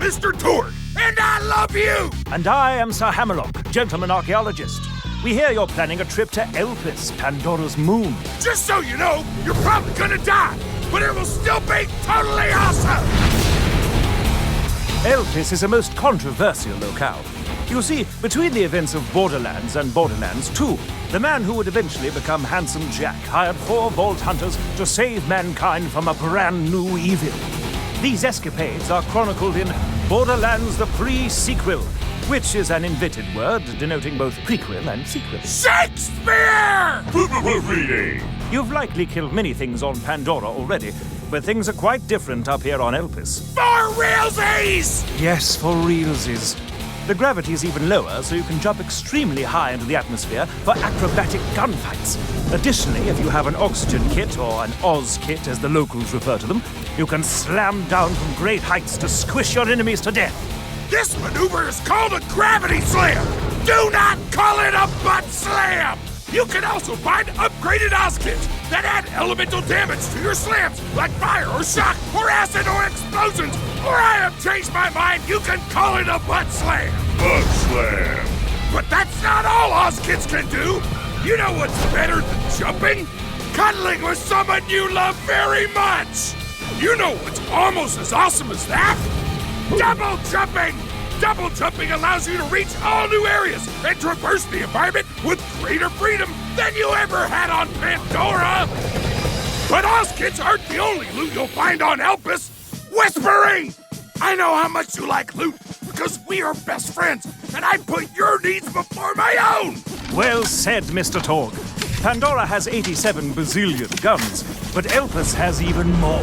Mr. Torg, and I love you! And I am Sir Hammerlock, gentleman archaeologist. We hear you're planning a trip to Elpis, Pandora's moon. Just so you know, you're probably gonna die, but it will still be totally awesome! Elpis is a most controversial locale. You see, between the events of Borderlands and Borderlands 2, the man who would eventually become Handsome Jack hired 4 Vault Hunters to save mankind from a brand new evil. These escapades are chronicled in Borderlands The Pre Sequel, which is an invented word denoting both prequel and sequel. Shakespeare! Reading! You've likely killed many things on Pandora already, but things are quite different up here on Elpis. For realsies! Yes, for realsies. The gravity is even lower, so you can jump extremely high into the atmosphere for acrobatic gunfights. Additionally, if you have an oxygen kit, or an Oz kit as the locals refer to them, you can slam down from great heights to squish your enemies to death. This maneuver is called a gravity slam! Do not call it a butt slam! You can also find upgraded Oz kits that add elemental damage to your slams, like fire or shock, or acid or explosions. Or I have changed my mind, you can call it a butt slam! Butt slam! But that's not all Oz kits can do! You know what's better than jumping? Cuddling with someone you love very much! You know what's almost as awesome as that? Double jumping! Double jumping allows you to reach all new areas and traverse the environment with greater freedom than you ever had on Pandora! But Oz kits aren't the only loot you'll find on Elpis! Whispering! I know how much you like loot because we are best friends and I put your needs before my own! Well said, Mr. Torg. Pandora has 87 bazillion guns, but Elpis has even more.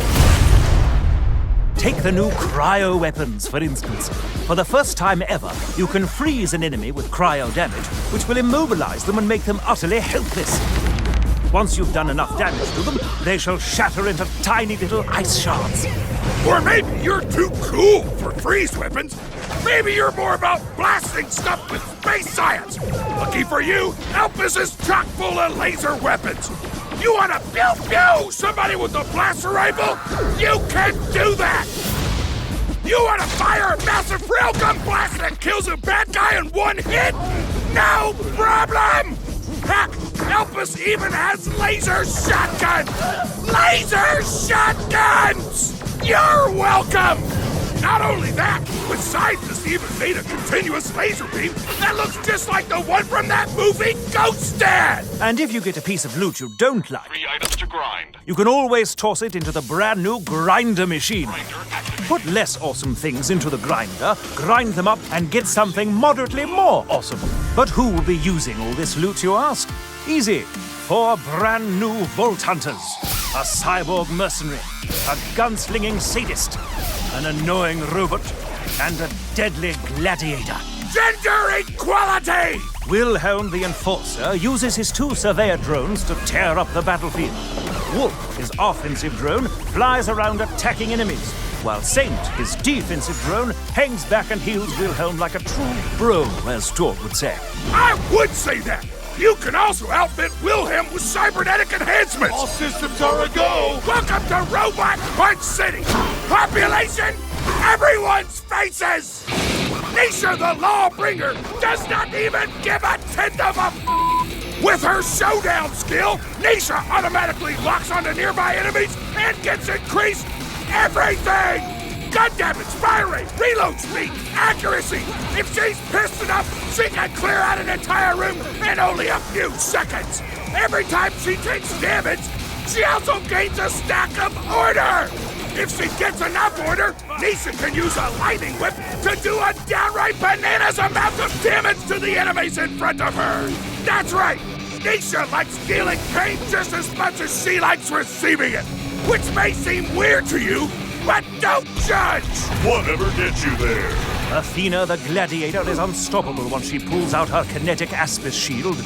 Take the new cryo weapons, for instance. For the first time ever, you can freeze an enemy with cryo damage, which will immobilize them and make them utterly helpless. Once you've done enough damage to them, they shall shatter into tiny little ice shards. Or maybe you're too cool for freeze weapons. Maybe you're more about blasting stuff with space science. Lucky for you, Elpis is chock full of laser weapons. You want to pew-pew somebody with a blaster rifle? You can do that! You want to fire a massive railgun blast that kills a bad guy in one hit? No problem! Heck, Elpis even has laser shotguns! Laser shotguns! You're welcome! Not only that, but scientists even made a continuous laser beam that looks just like the one from that movie Ghost Dad! And if you get a piece of loot you don't like, 3 items to grind. you can always toss it into the brand new grinder machine. Grinder activated. Put less awesome things into the grinder, grind them up, and get something moderately more awesome. But who will be using all this loot, you ask? Easy. 4 brand new Vault Hunters. A cyborg mercenary. A gunslinging sadist. An annoying robot. And a deadly gladiator. Gender equality! Wilhelm the Enforcer uses his 2 surveyor drones to tear up the battlefield. Wolf, his offensive drone, flies around attacking enemies, while Saint, his defensive drone, hangs back and heals Wilhelm like a true bro, as Torg would say. I would say that! You can also outfit Wilhelm with cybernetic enhancements! All systems are a go! Welcome to Robot Punch City! Population, everyone's faces! Nisha the Lawbringer does not even give a tenth of a With her showdown skill, Nisha automatically locks onto nearby enemies and gets increased everything! Gun damage, fire rate, reload speed, accuracy! If she's pissed enough, she can clear out an entire room in only a few seconds! Every time she takes damage, she also gains a stack of order! If she gets enough order, Nisha can use a lightning whip to do a downright bananas amount of damage to the enemies in front of her! That's right! Nisha likes dealing pain just as much as she likes receiving it! Which may seem weird to you, but don't judge! Whatever gets you there. Athena the Gladiator is unstoppable once she pulls out her kinetic Aspis shield.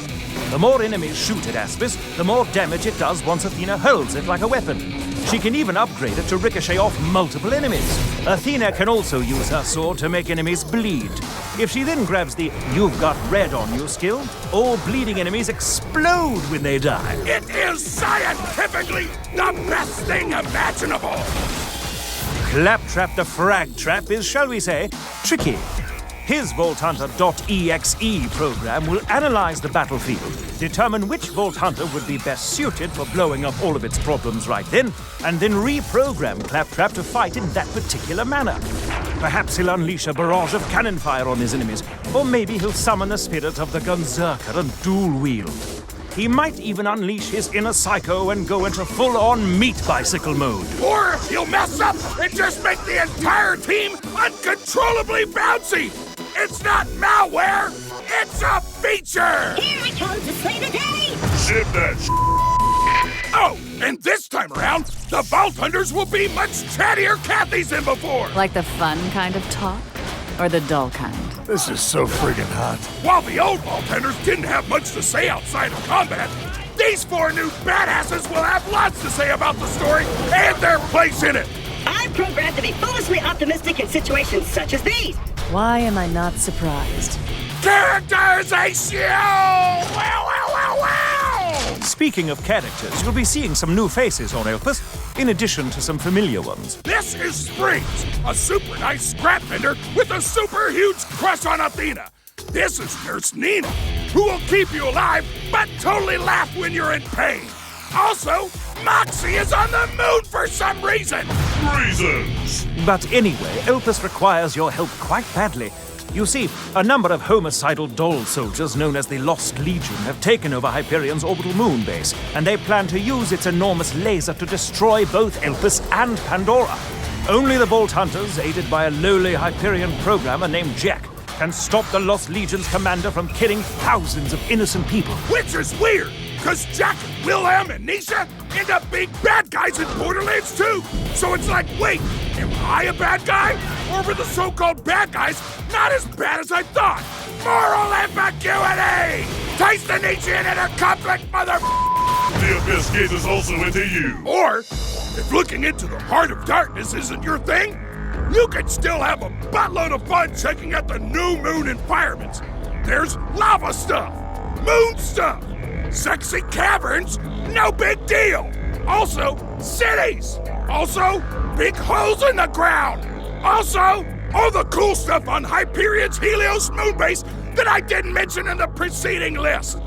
The more enemies shoot at Aspis, the more damage it does once Athena holds it like a weapon. She can even upgrade it to ricochet off multiple enemies. Athena can also use her sword to make enemies bleed. If she then grabs the "You've Got Red on You" skill, all bleeding enemies explode when they die. It is scientifically the best thing imaginable! Claptrap the Frag Trap is, shall we say, tricky. His Vault Hunter.exe program will analyze the battlefield, determine which Vault Hunter would be best suited for blowing up all of its problems right then, and then reprogram Claptrap to fight in that particular manner. Perhaps he'll unleash a barrage of cannon fire on his enemies, or maybe he'll summon the spirit of the Gunzerker and dual wield. He might even unleash his inner psycho and go into full-on meat bicycle mode. Or he'll mess up and just make the entire team uncontrollably bouncy. It's not malware, it's a feature! Here I come to save the day! Ship that Oh, and this time around, the Vault Hunters will be much chattier Cathys than before! Like the fun kind of talk? Or the dull kind? This is so friggin' hot. While the old Vault Hunters didn't have much to say outside of combat, these 4 new badasses will have lots to say about the story and their place in it! I'm programmed to be foolishly optimistic in situations such as these. Why am I not surprised? Characterization! Wow! Speaking of characters, you'll be seeing some new faces on Elpis, in addition to some familiar ones. This is Springs, a super nice scrap vendor with a super huge crush on Athena. This is Nurse Nina, who will keep you alive but totally laugh when you're in pain. Also, Moxie is on the moon for some reason. Reasons. But anyway, Elpis requires your help quite badly. You see, a number of homicidal doll soldiers known as the Lost Legion have taken over Hyperion's orbital moon base, and they plan to use its enormous laser to destroy both Elpis and Pandora. Only the Vault Hunters, aided by a lowly Hyperion programmer named Jack, can stop the Lost Legion's commander from killing thousands of innocent people. Which is weird, because Jack, Wilhelm, and Nisha end up being bad guys in Borderlands 2. So it's like, wait, am I a bad guy? Or were the so-called bad guys not as bad as I thought? Moral ambiguity! Taste the niche in a conflict, mother... The Abyss gazes also into you. Or, if looking into the heart of darkness isn't your thing, you could still have a buttload of fun checking out the new moon environments. There's lava stuff, moon stuff, sexy caverns, no big deal. Also, cities. Also, big holes in the ground. Also, all the cool stuff on Hyperion's Helios moon base that I didn't mention in the preceding list.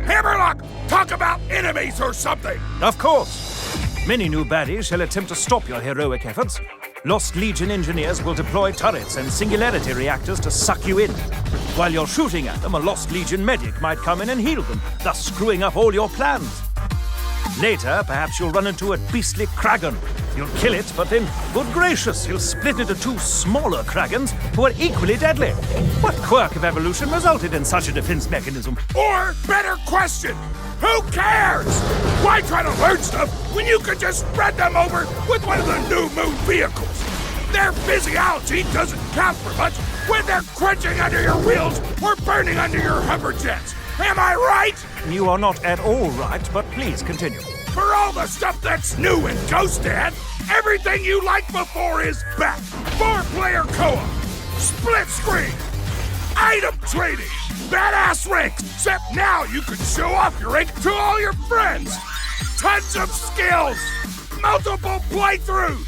Hammerlock, talk about enemies or something. Of course. Many new baddies shall attempt to stop your heroic efforts. Lost Legion engineers will deploy turrets and singularity reactors to suck you in. While you're shooting at them, a Lost Legion medic might come in and heal them, thus screwing up all your plans. Later, perhaps you'll run into a beastly Kragan. You'll kill it, but then, good gracious, he'll split into 2 smaller Kragans who are equally deadly. What quirk of evolution resulted in such a defense mechanism? Or, better question, who cares? Why try to learn stuff when you could just spread them over with one of the new moon vehicles? Their physiology doesn't count for much when they're crunching under your wheels or burning under your hover jets. Am I right? You are not at all right, but please continue. For all the stuff that's new in Ghost Dad, everything you liked before is back. 4-player co-op, split screen, item trading, badass ranks, except now you can show off your rank to all your friends. Tons of skills, multiple playthroughs,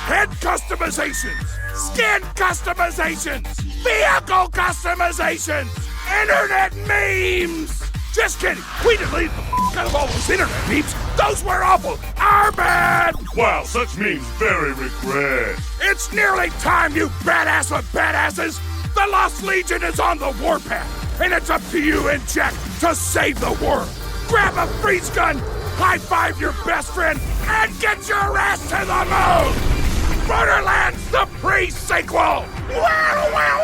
head customizations, skin customizations, vehicle customizations, internet memes. Just kidding, we deleted the out of all those internet memes. Those were awful. Our bad. Wow, such memes very regret. It's nearly time, you badass of badasses. The Lost Legion is on the warpath, and it's up to you and Jack to save the world. Grab a freeze gun, high-five your best friend, and get your ass to the moon! Borderlands The Pre Sequel! Wow, wow,